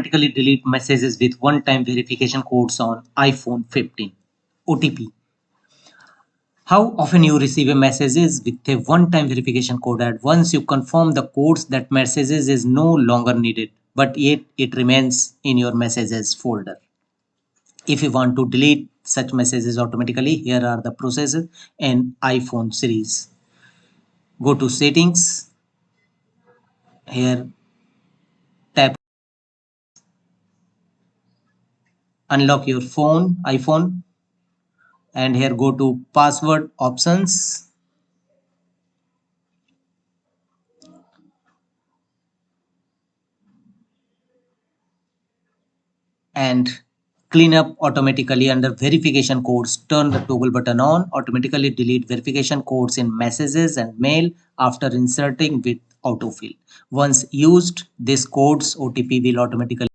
automatically delete messages with one-time verification codes on iPhone 15. OTP. How often you receive a messages with a one-time verification code, and once you confirm the codes, that messages is no longer needed, but yet it remains in your messages folder. If you want to delete such messages automatically, here are the processes in iPhone series. Go to settings. Here tap unlock your iPhone, and here go to password options, and clean up automatically under verification codes. Turn the toggle button on. Automatically delete verification codes in messages and mail after inserting with autofill. Once used, this codes OTP will automatically